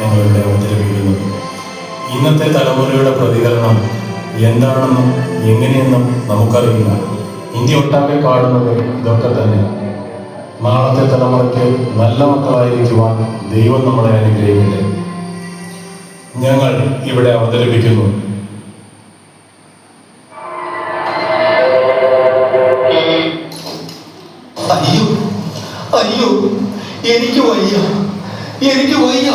ഞങ്ങളിവിടെ അവതരിപ്പിക്കുന്നത്. ഇന്നത്തെ തലമുറയുടെ പ്രതികരണം എന്താണെന്നും എങ്ങനെയെന്നും നമുക്കറിയില്ല. ഇന്ത്യ ഒട്ടാകെ കാണുന്നത് ഇതൊക്കെ തന്നെ. നാളത്തെ തലമുറയ്ക്ക് നല്ല മക്കളായിരിക്കുവാൻ ദൈവം നമ്മളെ അനുഗ്രഹിക്കട്ടെ. ഞങ്ങൾ ഇവിടെ അവതരിപ്പിക്കുന്നു അയ്യോ അയ്യോ, എനിക്ക് വയ്യ, എനിക്ക് വയ്യ.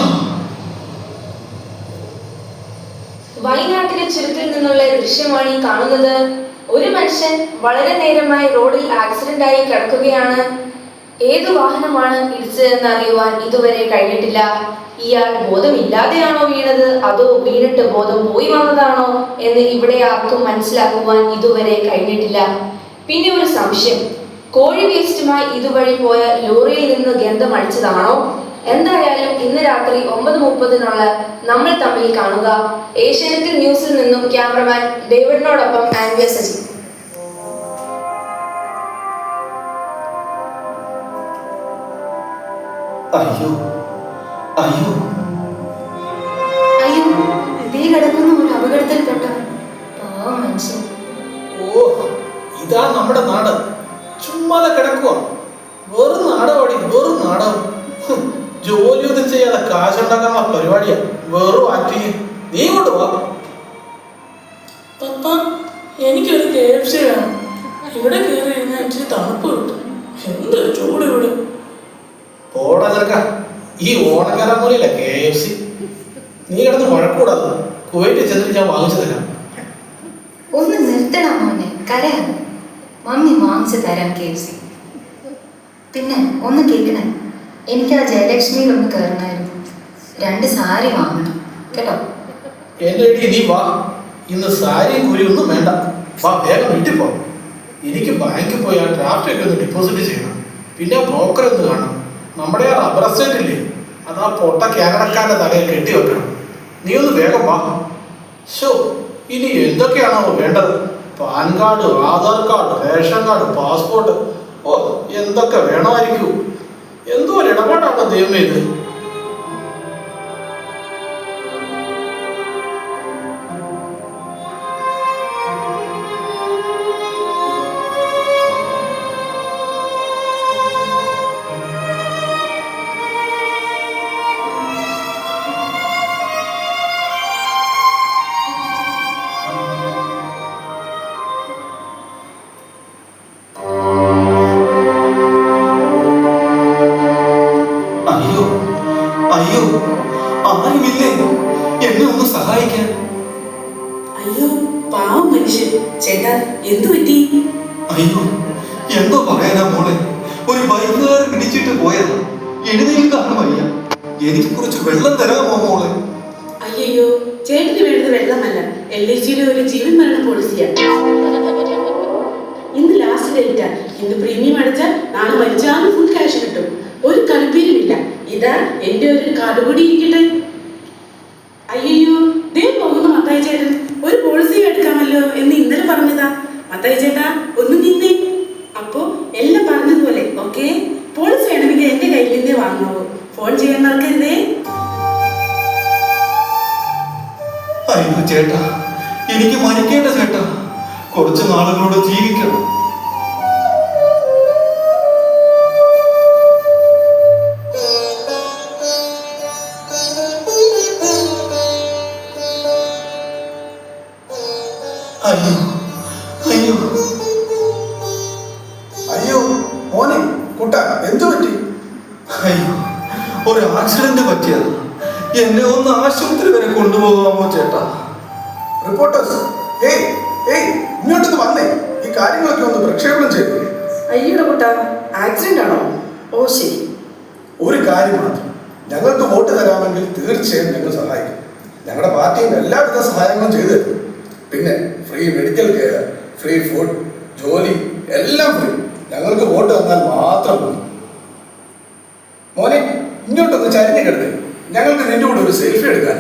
വയനാട്ടിലെ ചുരത്തിൽ നിന്നുള്ള ദൃശ്യമാണ് ഈ കാണുന്നത്. ഒരു മനുഷ്യൻ വളരെ നേരമായി റോഡിൽ ആക്സിഡന്റ് ആയി കിടക്കുകയാണ്. ഏതു വാഹനമാണ് ഇടിച്ചതെന്ന് അറിയുവാൻ ഇതുവരെ കഴിഞ്ഞിട്ടില്ല. ഇയാൾ ബോധമില്ലാതെയാണോ വീണത്, അതോ വീണിട്ട് ബോധം പോയി വന്നതാണോ എന്ന് ഇവിടെ ആർക്കും മനസ്സിലാക്കുവാൻ ഇതുവരെ കഴിഞ്ഞിട്ടില്ല. പിന്നെ ഒരു സംശയം, കോഴി വേസ്റ്റുമായി ഇതുവഴി പോയ ലോറിയിൽ നിന്ന് ഗന്ധം അടിച്ചതാണോ? എന്തായാലും ഇന്ന് രാത്രി 9:30 നമ്മൾ തമ്മിൽ കാണുക. ഏഷ്യാനെറ്റ് ന്യൂസിൽ നിന്നും ക്യാമറമാൻ ഡേവിഡിനോടൊപ്പം ആൻവിയ സജി. അയ്യോ അയ്യോ അയ്യോ, ഇതേ കിടക്കുന്ന ഒരു അപകടത്തിൽപ്പെട്ട പാവം മനുഷ്യൻ. ഓ, ഇതാ നമ്മുടെ നാട്. ചുമ്മാതെ കിടക്കുക. വെറും നാടോടി, വെറും നാടകം. ജോലിയൊന്നും ചെയ്യാതെ കാശുണ്ടാക്കാനുള്ള പരിപാടിയാ. വെറും ആക്ടിങ്. നീ കൊണ്ട് പോവാ. പപ്പ, എനിക്കൊരു KFC വേണം. ഇവിടെ കയറി കഴിഞ്ഞാൽ ഇച്ചിരി തണുപ്പ് കിട്ടും. എന്ത് ചൂട് ഇവിടെ. പോടാ ചെറുക്ക, ഈ ഓണക്കാലം പോലെയല്ല KFC. നീ കിടന്ന് വഴക്കൂടാതെ കുവൈറ്റിൽ ചെന്നിട്ട് ഞാൻ വാങ്ങിച്ചു തരാം. ഒന്ന് നിർത്തണം മോനെ, കരയാം. മമ്മി വാങ്ങിച്ചു തരാം KFC. പിന്നെ ഒന്ന് കേൾക്കണേ, എനിക്ക് ആ ജയലക്ഷ്മിയിൽ ഒന്ന് കയറണമായിരുന്നു. 2 സാരി വാങ്ങണം കേട്ടോ. എൻ്റെ വീട്ടിൽ നീ വാ. ഇന്ന് സാരിയും കൂലി ഒന്നും വേണ്ട. വാ, വേഗം വീട്ടിൽ പോ. എനിക്ക് ബാങ്കിൽ പോയി ആ ഡ്രാഫ്റ്റൊക്കെ ഒന്ന് ഡെപ്പോസിറ്റ് ചെയ്യണം. പിന്നെ ബ്രോക്കർ ഒന്ന് കാണണം. നമ്മുടെ ആ റബ്ബർ എസ്റ്റേറ്റ് ഇല്ലേ, അത് ആ പൊട്ട കാനഡക്കാരൻ്റെ തലയിൽ കെട്ടി വെക്കണം. നീ ഒന്ന് വേഗം വാ. ഷോ, ഇനി എന്തൊക്കെയാണോ വേണ്ടത്? PAN card, Aadhaar card, ration card, passport, ഓ എന്തൊക്കെ വേണമായിരിക്കൂ. എന്തോ ഒരു ഇടപാടാണ് ദൈവമേ ഇത്. അയ്യോ അയ്യോ, ആരുമില്ലേ എന്നെ ഒന്ന് സഹായിക്കാൻ? അയ്യോ, പാവം മനുഷ്യൻ. ചേട്ടാ, എന്തു പറ്റി? അയ്യോ, എന്തോ പറയാനാ മോളെ. ഒരു ബൈക്കുകാരൻ ഇടിച്ചിട്ട് പോയതാ. എഴുന്നേൽക്കാണ് വയ്യ. എനിക്ക് കുറച്ച് വെള്ളം തരാമോ മോളെ? അയ്യോ, ചേട്ടന് വേണ്ടത് വെള്ളമല്ല, LICയുടെ ഒരു ജീവൻ മരണ പോളിസിയാ. ഇന്ന് ലാസ്റ്റ് ഡേറ്റാ. ഇന്ന് പ്രീമിയം അടച്ചാൽ നാളെ മരിച്ചാലും ഫുൾ ക്യാഷ് കിട്ടും. ഒരു കളിപ്പീരുമില്ല. ഇതാ എൻ്റെ ഒരു കാർഡ് കൂടി ഇരിക്കട്ടെ. അയ്യോ, ദേ പോകുന്നു മത്തായി ചേട്ടൻ. ഒരു പോളിസി എടുക്കാമല്ലോ എന്ന് ഇന്നലെ പറഞ്ഞതാ. മത്തായി ചേട്ടാ, ഒന്ന് നിന്നേ. അപ്പോ എല്ലാം പറഞ്ഞതുപോലെ ഓക്കെ. പോളിസി വേണമെങ്കിൽ എൻ്റെ കയ്യിൽ നിന്നേ വാങ്ങാവൂ. ഫോൺ ചെയ്യാൻ മറക്കരുതേ. അയ്യോ ചേട്ടാ, എനിക്ക് മരിക്കേണ്ട ചേട്ടാ. കുറച്ച് നാളുകളോട് ജീവിക്കണം. അയ്യോ അയ്യോ അയ്യോ മോനെ, കുട്ട എന്തു പറ്റി? അയ്യോ, ഒരു ആക്സിഡന്റ് പറ്റിയത്. എന്നെ ഒന്ന് ആശുപത്രി വരെ കൊണ്ടുപോകാമോ ചേട്ടാ? റിപ്പോർട്ടേഴ്സ്, ഏയ് ഏയ് ഇങ്ങോട്ടൊന്ന് വന്നേ. ഈ കാര്യങ്ങളൊക്കെ ഒന്ന് പ്രക്ഷേപണം ചെയ്തു. അയ്യോടെ കുട്ടാ, ആക്സിഡന്റ് ആണോ? ഓ ശരി. ഒരു കാര്യം മാത്രം, ഞങ്ങൾക്ക് വോട്ട് തരാമെങ്കിൽ തീർച്ചയായും ഞങ്ങൾ സഹായിക്കും. ഞങ്ങളുടെ പാർട്ടിയും എല്ലാവിധ സഹായങ്ങളും ചെയ്തു തരും. പിന്നെ free medical care, free food, ജോലി എല്ലാം ഫ്രീ. ഞങ്ങൾക്ക് വോട്ട് തന്നാൽ മാത്രം മതി. മോനെ, ഇങ്ങോട്ടൊന്ന് ചരിഞ്ഞ് കിടന്നേ. ഞങ്ങൾക്ക് നിന്റെ കൂടെ ഒരു സെൽഫി എടുക്കാൻ.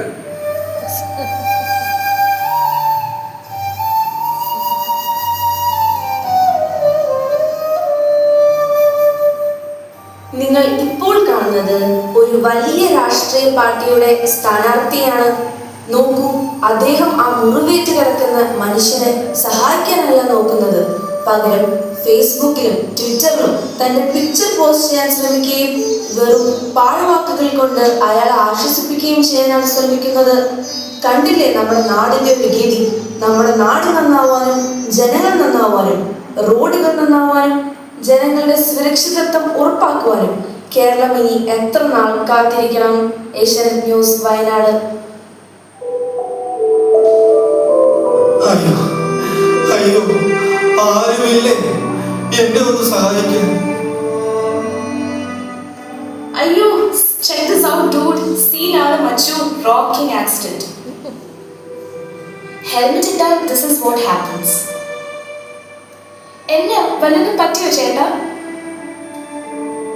നിങ്ങൾ ഇപ്പോൾ കാണുന്നത് ഒരു വലിയ രാഷ്ട്രീയ പാർട്ടിയുടെ സ്ഥാനാർത്ഥിയാണ്. നോക്കൂ, അദ്ദേഹം ആ മുറിവേറ്റ് കിടക്കുന്ന മനുഷ്യനെ സഹായിക്കാനല്ല നോക്കുന്നത്, പകരം ഫേസ്ബുക്കിലും ട്വിറ്ററിലും തന്റെ പിക്ചർ പോസ്റ്റ് ചെയ്യാൻ ശ്രമിക്കുകയും വെറും പാഴ്വാക്കുകൾ കൊണ്ട് അയാളെ ആശ്വസിപ്പിക്കുകയും ചെയ്യാനാണ് ശ്രമിക്കുന്നത്. കണ്ടില്ലേ നമ്മുടെ നാടിന്റെ വികേതി? നമ്മുടെ നാട് നന്നാവാനും ജനങ്ങൾ നന്നാവാനും റോഡുകൾ നന്നാവാനും ജനങ്ങളുടെ സുരക്ഷിതത്വം ഉറപ്പാക്കുവാനും കേരളം ഇനി എത്ര നാൾ കാത്തിരിക്കണം? ഏഷ്യാനെറ്റ് ന്യൂസ്, വയനാട്. അയ്യോ അയ്യോ, ആരുമില്ലേ എന്നെ ഒന്ന് സഹായിക്കാൻ? അയ്യോ, check this out dude. Scene ആണ് മച്ചു, rocking accident. Helmet ഇട്ടാൽ this is what happens. എന്നെ വല്ലതും പറ്റിയോ ചേട്ടാ?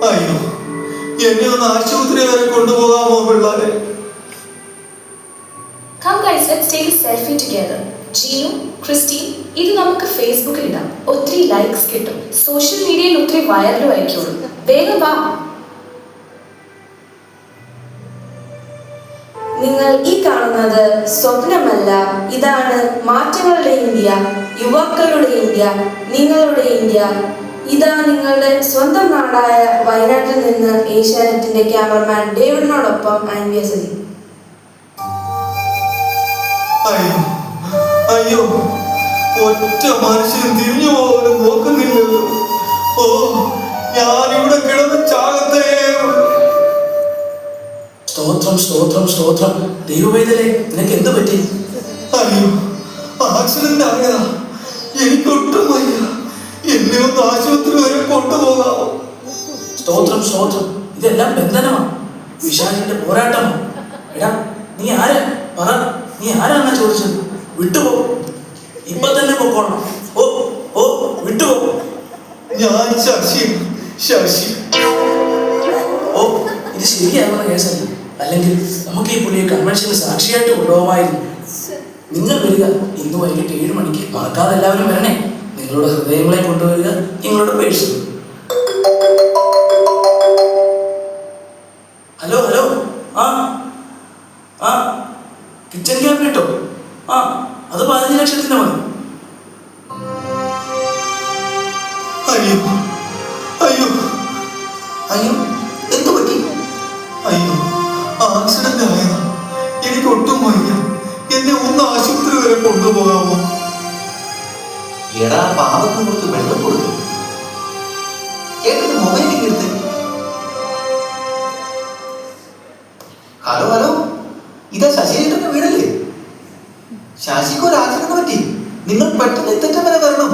അയ്യോ, എന്നെ ഒന്ന് ആശുപത്രി വരെ കൊണ്ടുപോകാമോ പിള്ളേരെ? Come guys, let's take a selfie together. Jeenu, Christy, ഇത് നമുക്ക് ഫേസ്ബുക്കിൽ ഇടാം. ഒത്തിരി ലൈക്സ് കിട്ടും, സോഷ്യൽ മീഡിയയിൽ ഒത്തിരി വൈറലും ആയിക്കോളും. വേഗം വാ. നിങ്ങൾ ഈ കാണുന്നത് സ്വപ്നമല്ല, ഇതാണ് മാറ്റങ്ങളുടെ ഇന്ത്യ, യുവാക്കളുടെ ഇന്ത്യ, നിങ്ങളുടെ ഇന്ത്യ. ഇതാ നിങ്ങളുടെ സ്വന്തം നാടായ വയനാട്ടിൽ നിന്ന് ഏഷ്യാനെറ്റിന്റെ ക്യാമറമാൻ ഡേവിഡിനോടൊപ്പം ആൻവിയ സലീം. അയ്യോ അയ്യോ, ഒറ്റ മനുഷ്യനും തിരിഞ്ഞു പോലും നോക്കുന്നില്ലല്ലോ. ഓ, ഞാനിവിടെ കിടന്ന് ചാകത്തേ. സ്തോത്രം സ്തോത്രം സ്തോത്രം. ദൈവവേദനെ, നിനക്ക് എന്ത് പറ്റി? അയ്യോ, ആക്സിഡന്റ് ആയതാ. എനിക്കൊട്ടും വയ്യ. എന്നെ ഒന്ന് ആശുപത്രി വരെ കൊണ്ടുപോകാമോ? സ്തോത്രം സ്തോത്രം. ഇതെല്ലാം ബന്ധനമാണ്, വിശാലിന്റെ പോരാട്ടമാണ്. എടാ, നീ ആരാ? പറ, നീ ആരാന്നാ ചോദിച്ചത്? വിട്ടുപോ, ഇപ്പൊ തന്നെ പൊക്കോളണം. ഓ ഓ, വിട്ടുപോ. ഞാൻ ശശി. ശശി. ഓ, ഇത് ശരിയാകുന്ന കേസല്ല. അല്ലെങ്കിൽ നമുക്ക് ഈ പുള്ളിയെ കൺവെൻഷന് സാക്ഷിയായിട്ട് കൊണ്ടുപോകാമായിരുന്നു. നിങ്ങൾ വരിക, ഇന്ന് വൈകിട്ട് 7 മണിക്ക്. മറക്കാതെ എല്ലാവരും വരണേ. നിങ്ങളുടെ ഹൃദയങ്ങളെ കൊണ്ടുവരിക, നിങ്ങളുടെ പേഴ്സ്. ഹലോ ഹലോ, ആ ആ കിച്ചൺ ക്യാബിനറ്റോ? ആ, അത് 15 ലക്ഷത്തിന്റെ മതി. അയ്യോ അയ്യോ അയ്യോ, എന്തു പറ്റി? അയ്യോ, ആക്സിഡന്റ് ആയതാ. എനിക്ക് ഒട്ടും വയ്യ. എന്നെ ഒന്ന് ആശുപത്രി വരെ കൊണ്ടുപോകാമോ? എടാ, പാവത്തിന് കുറച്ച് വെള്ളം കൊടുക്കും. ചേട്ടന് മൊബൈലിൽ എടുത്ത്. ഹലോ ഹലോ, ഇതാ ശശിയേട്ടന്റെ വീടല്ലേ? ശശിക്ക് ഒരു ആക്സിഡന്റ് പറ്റി. നിങ്ങൾ പെട്ടെന്ന് എത്തറ്റം വരെ വരണം.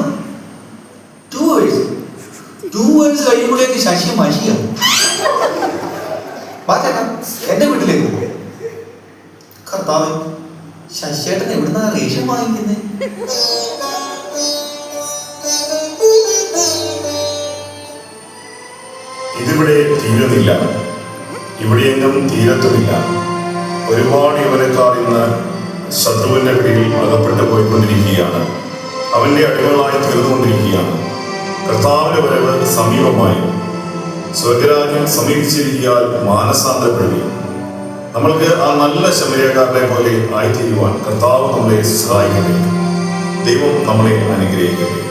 2 hours കഴിയുമ്പോഴേക്ക് ശശി മഷിയാണ്. വാ ചേട്ടാ, എന്റെ വീട്ടിലേക്ക് പോകും. കർത്താവ്, ശശിയേട്ടൻ എവിടുന്നാ റേഷൻ വാങ്ങിക്കുന്നത്? ഇതിവിടെ തീരുന്നില്ല, ഇവിടെയെങ്ങും തീരത്തുമില്ല. ഒരുപാട് യൗവനക്കാർ ഇന്ന് ശത്രുവിന്റെ പിടിയിൽ അകപ്പെട്ടു പോയിക്കൊണ്ടിരിക്കുകയാണ്. അവന്റെ അടിമകളായി തീർന്നുകൊണ്ടിരിക്കുകയാണ്. കർത്താവിന്റെ വരവ് സമീപമായി. സ്വർഗരാജ്യം സമീപിച്ചിരിക്കാൻ മാനസാന്തരപ്പെടുകയും നമ്മൾക്ക് ആ നല്ല ശമരിയക്കാരനെ പോലെ ആയിത്തീരുവാൻ കർത്താവ് നമ്മളെ സഹായിക്കട്ടെ. ദൈവം നമ്മളെ അനുഗ്രഹിക്കട്ടെ.